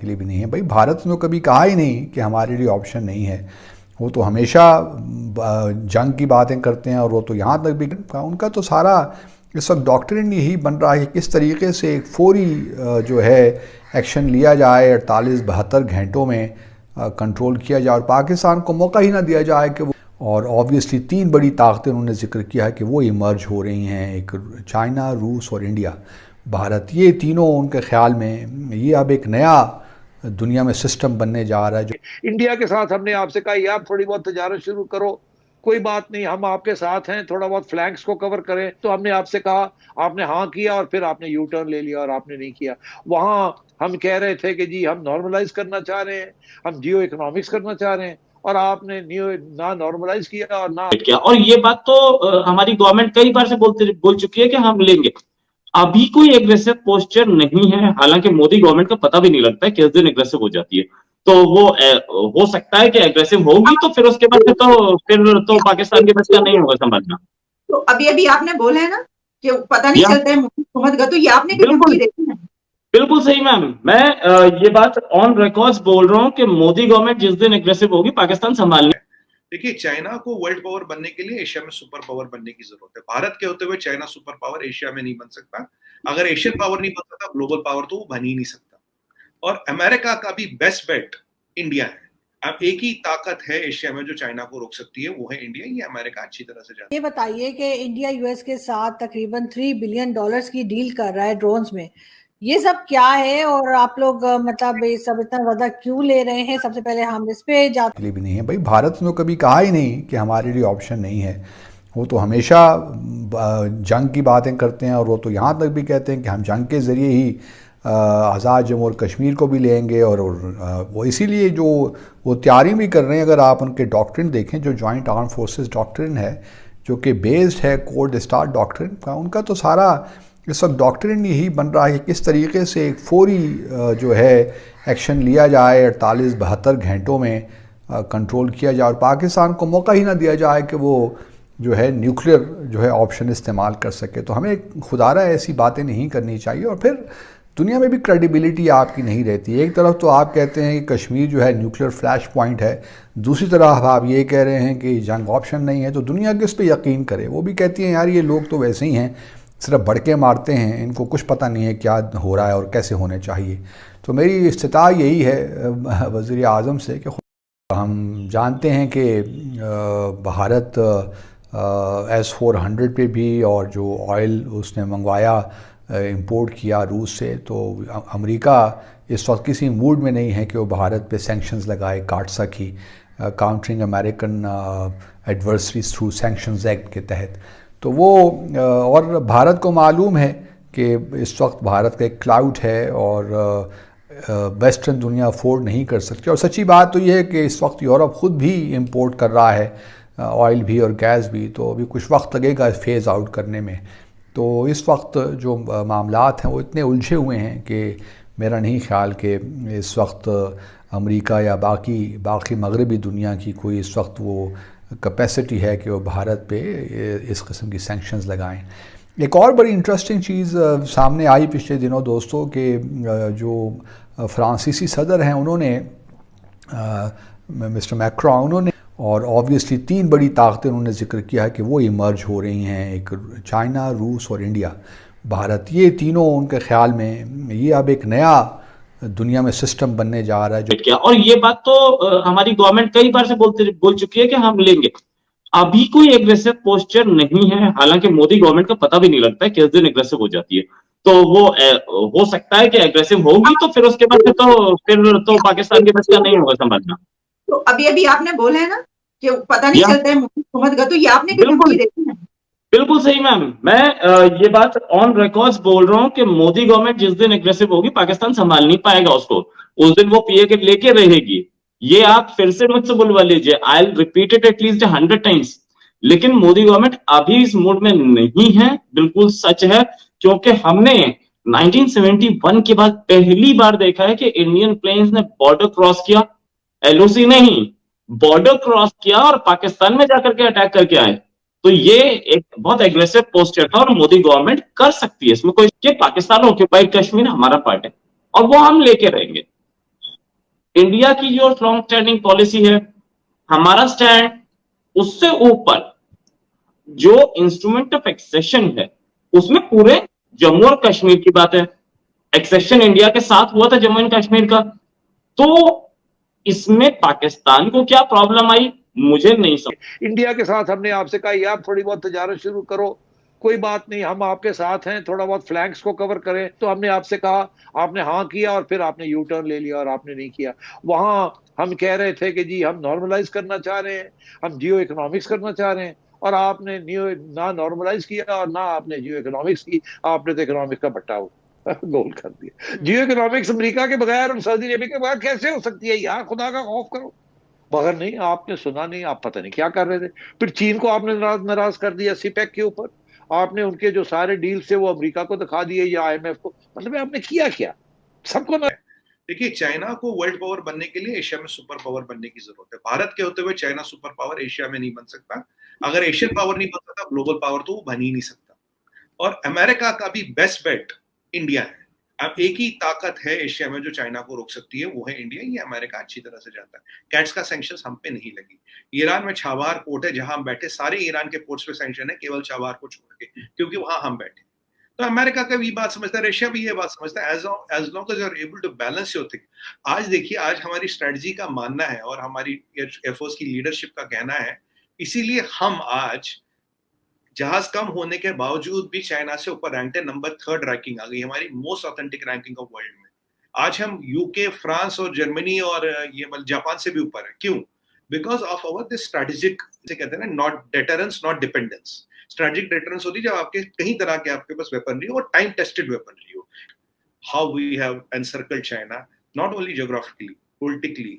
के लिए भी नहीं है। भाई भारत ने तो कभी कहा ही नहीं कि हमारे लिए ऑप्शन नहीं है। वो तो हमेशा जंग की बातें करते हैं, और वो तो यहाँ तक भी उनका तो सारा इस वक्त डॉक्ट्रिन यही बन रहा है कि किस तरीके से एक फौरी जो है एक्शन लिया जाए, 48-72 घंटों में कंट्रोल किया जाए और पाकिस्तान को मौका ही ना दिया जाए कि वो। और ऑब्वियसली 3 बड़ी ताकतें उन्होंने जिक्र किया है कि वो इमर्ज हो रही हैं, एक चाइना, रूस और इंडिया, भारत। ये तीनों उनके ख्याल में ये अब एक नया दुनिया में सिस्टम बनने जा रहा है। जो इंडिया के साथ हमने आपसे कहा यार थोड़ी बहुत तजारत शुरू करो, कोई बात नहीं, हम आपके साथ हैं, थोड़ा बहुत फ्लैंक्स को कवर करें। तो हमने आपसे कहा, आपने हाँ किया और फिर आपने यू टर्न ले लिया और आपने नहीं किया। वहां हम कह रहे थे कि जी हम नॉर्मलाइज करना चाह रहे हैं, हम जियो इकोनॉमिक्स करना चाह रहे हैं, और आपने ना नॉर्मलाइज किया और ना किया। और ये बात तो हमारी गवर्नमेंट कई बार से बोल चुकी है कि हम लेंगे। अभी कोई एग्रेसिव पोस्चर नहीं है, हालांकि मोदी गवर्नमेंट का पता भी नहीं लगता है किस दिन एग्रेसिव हो जाती है। तो वो हो सकता है कि एग्रेसिव होगी, तो फिर उसके बाद फिर तो पाकिस्तान के बस का नहीं होगा संभालना। तो अभी अभी आपने बोला है ना कि पता नहीं चलता है हुकूमत का, तो ये आपने भी बिल्कुल धमकी देती है। बिल्कुल सही मैम, मैं ये बात ऑन रिकॉर्ड बोल रहा हूँ कि मोदी गवर्नमेंट जिस दिन एग्रेसिव होगी पाकिस्तान संभालने। देखिए, चाइना को वर्ल्ड पावर बनने के लिए एशिया में सुपर पावर बनने की जरूरत है। भारत के होते हुए चाइना सुपर पावर एशिया में नहीं बन सकता। अगर एशियन पावर नहीं बन सकता, ग्लोबल पावर तो वो बन ही नहीं सकता। और अमेरिका का भी बेस्ट बेट इंडिया है। अब एक ही ताकत है एशिया में जो चाइना को रोक सकती है, वो है इंडिया। ये अमेरिका अच्छी तरह से जानता है। ये बताइए कि इंडिया यूएस के साथ तकरीबन $3 बिलियन की डील कर रहा है ड्रोन्स में। ये सब क्या है और आप लोग मतलब ये सब इतना ज्यादा क्यों ले रहे हैं? सबसे पहले हम इस पे जाते भी नहीं है। भाई भारत ने तो कभी कहा ही नहीं कि हमारे लिए ऑप्शन नहीं है। वो तो हमेशा जंग की बातें करते हैं, और वो तो यहाँ तक भी कहते हैं कि हम जंग के ज़रिए ही आज़ाद जम्मू और कश्मीर को भी लेंगे। और वो इसीलिए जो वो तैयारी भी कर रहे हैं। अगर आप उनके डॉक्ट्रिन देखें, जो जॉइंट आर्म फोर्सेस डॉक्ट्रिन है, जो कि बेस्ड है कोड स्टार डॉक्ट्रिन का, उनका तो सारा इस वक्त डॉक्ट्रिन यही बन रहा है कि किस तरीके से एक फौरी जो है एक्शन लिया जाए, 48-72 घंटों में कंट्रोल किया जाए और पाकिस्तान को मौका ही ना दिया जाए कि वो जो है न्यूक्लियर जो है ऑप्शन इस्तेमाल कर सके। तो हमें खुदारा ऐसी बातें नहीं करनी चाहिए, और फिर दुनिया में भी क्रेडिबिलिटी आपकी नहीं रहती। एक तरफ तो आप कहते हैं कि कश्मीर जो है न्यूक्लियर फ्लैश पॉइंट है, दूसरी तरफ आप ये कह रहे हैं कि जंग ऑप्शन नहीं है, तो दुनिया किस पे यकीन करे? वो भी कहती है यार ये लोग तो वैसे ही हैं, सिर्फ भड़के मारते हैं, इनको कुछ पता नहीं है क्या हो रहा है और कैसे होने चाहिए। तो मेरी इस्तिता यही है वज़ीर आज़म से कि हम जानते हैं कि भारत S-400 पे भी, और जो ऑयल उसने मंगवाया इंपोर्ट किया रूस से, तो अमेरिका इस वक्त किसी मूड में नहीं है कि वो भारत पे सैंक्शंस लगाए, काटसा की countering American adversaries through sanctions act के तहत। तो वो और भारत को मालूम है कि इस वक्त भारत का एक क्लाउड है और वेस्टर्न दुनिया अफोर्ड नहीं कर सकती। और सच्ची बात तो ये है कि इस वक्त यूरोप ख़ुद भी इंपोर्ट कर रहा है ऑयल भी और गैस भी, तो अभी कुछ वक्त लगेगा फेज़ आउट करने में। तो इस वक्त जो मामलात हैं वो इतने उलझे हुए हैं कि मेरा नहीं ख्याल कि इस वक्त अमेरिका या बाकी मगरबी दुनिया की कोई इस वक्त वो कैपेसिटी है कि वो भारत पे इस किस्म की सैंक्शंस लगाएं। एक और बड़ी इंटरेस्टिंग चीज़ सामने आई पिछले दिनों दोस्तों के जो फ्रांसीसी सदर हैं उन्होंने मिस्टर मैक्रोन, उन्होंने और ऑब्वियसली 3 बड़ी ताकतें उन्होंने जिक्र किया है कि वो इमर्ज हो रही हैं, एक चाइना, रूस और इंडिया, भारत। ये तीनों उनके ख्याल में ये अब एक नया दुनिया में सिस्टम बनने जा रहा है जो क्या। और ये बात तो हमारी गवर्नमेंट कई बार से बोल चुकी है कि हम लेंगे। अभी कोई एग्रेसिव पोस्चर नहीं है, हालांकि मोदी गवर्नमेंट का पता भी नहीं लगता है किस दिन एग्रेसिव हो जाती है। तो वो हो सकता है कि एग्रेसिव होगी, तो फिर उसके बाद फिर तो पाकिस्तान के बस का नहीं होगा संभालना। तो अभी अभी आपने बोला है ना कि पता नहीं चलता है हुकूमत का, तो ये आपने भी धमकी देती है। बिल्कुल सही मैम, मैं ये बात ऑन रिकॉर्ड बोल रहा हूँ कि मोदी गवर्नमेंट जिस दिन एग्रेसिव होगी पाकिस्तान संभाल नहीं पाएगा उसको। उस दिन वो पीए के लेके रहेगी। ये आप फिर से मुझसे बुलवा लीजिए, I will repeat it at least 100 times. लेकिन मोदी गवर्नमेंट अभी इस मूड में नहीं है, बिल्कुल सच है, क्योंकि हमने 1971 के बाद पहली बार देखा है कि इंडियन प्लेन्स ने बॉर्डर क्रॉस किया, एलओसी नहीं, बॉर्डर क्रॉस किया और पाकिस्तान में जाकर के अटैक करके आए। तो ये एक बहुत एग्रेसिव पोस्चर था और मोदी गवर्नमेंट कर सकती है इसमें कोई, कि पाकिस्तान ऑक्यूपाइड कश्मीर हमारा पार्ट है और वो हम लेके रहेंगे। इंडिया की जो लॉन्ग स्टैंडिंग पॉलिसी है, हमारा स्टैंड उससे ऊपर जो इंस्ट्रूमेंट ऑफ एक्सेशन है उसमें पूरे जम्मू और कश्मीर की बात है। एक्सेशन इंडिया के साथ हुआ था जम्मू एंड कश्मीर का, तो इसमें पाकिस्तान को क्या प्रॉब्लम आई मुझे नहीं समझ। इंडिया के साथ हमने आपसे कहा यार थोड़ी बहुत तजारत शुरू करो, कोई बात नहीं, हम आपके साथ हैं, थोड़ा बहुत फ्लैंक्स को कवर करें। तो हमने आपसे कहा, आपने हाँ किया और फिर आपने यू टर्न ले लिया और आपने नहीं किया। वहां हम कह रहे थे कि जी हम नॉर्मलाइज करना चाह रहे हैं, हम जियो इकोनॉमिक्स करना चाह रहे हैं, और आपने ना नॉर्मलाइज किया और ना आपने जियो इकोनॉमिक्स की, आपने तो इकोनॉमिक्स का बट्टा गोल कर दिया। जियो इकोनॉमिक्स अमेरिका के बगैर और सऊदी अरेबिया के बगैर कैसे हो सकती है यार, खुदा का खौफ करो। मगर नहीं, आपने सुना नहीं, आप पता नहीं क्या कर रहे थे। फिर चीन को आपने नाराज कर दिया सीपैक के ऊपर, आपने उनके जो सारे डील्स थे वो अमेरिका को दिखा दिए या आईएमएफ को। मतलब आपने किया क्या सबको ना। देखिए, चाइना को वर्ल्ड पावर बनने के लिए एशिया में सुपर पावर बनने की जरूरत है। भारत के होते हुए चाइना सुपर पावर एशिया में नहीं बन सकता। अगर एशियन पावर नहीं बन सकता, ग्लोबल पावर तो वो बन ही नहीं सकता। और अमेरिका का भी बेस्ट बेट इंडिया है। अब एक ही ताकत है एशिया में जो चाइना को रोक सकती है, वो है इंडिया। ये अमेरिका अच्छी तरह से जानता है। कैट्स का सैंक्शंस हम पे नहीं लगी। ईरान में छाबार पोर्ट है, जहां हम बैठे, सारे ईरान के पोर्ट्स पे सैंक्शन है, केवल छाबार को छोड़ के, क्योंकि वहां हम बैठे। तो अमेरिका का भी बात समझता है, रशिया भी ये बात समझता है। As long as you are able to balance your thing. आज देखिए, आज हमारी स्ट्रेटजी का मानना है और हमारी एयरफोर्स की लीडरशिप का कहना है, इसीलिए हम आज जहाज कम होने के बावजूद भी चाइना से ऊपर रैंक है। नंबर 3 रैंकिंग आ गई हमारी, most authentic ranking of world में। आज हम यूके, फ्रांस और जर्मनी और ये जापान से भी ऊपर है। क्यों? Because of our this strategic, जैसे कहते हैं ना, not deterrence not dependence. Strategic deterrence होती है जब आपके कहीं तरह के आपके पास वेपनरी हो और टाइम टेस्टेड वेपनरी हो। How we have encircled China, not only geographically, politically,